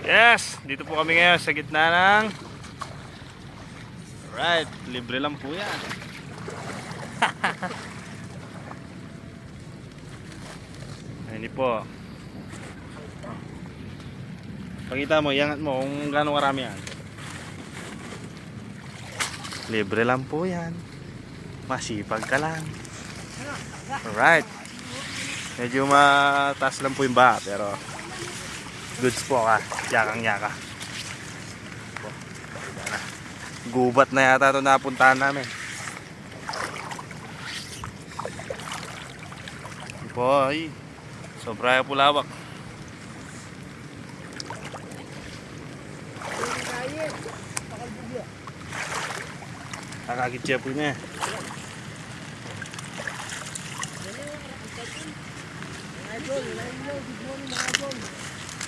Yes, dito po kami ngayon sa gitna ng right, libre lang po yan. Ayun po. Pakita mo, iangat mo kung gaano karami yan. Libre lang po yan. Masipag ka lang. Alright. Medyo mataas lang po yung baha, pero goods po ka. Yakang-yaka. Gubat na yata ito napuntahan namin. Po, ay. Sobra po lawak. Nakakitya po niya. Idol, good morning mga idol.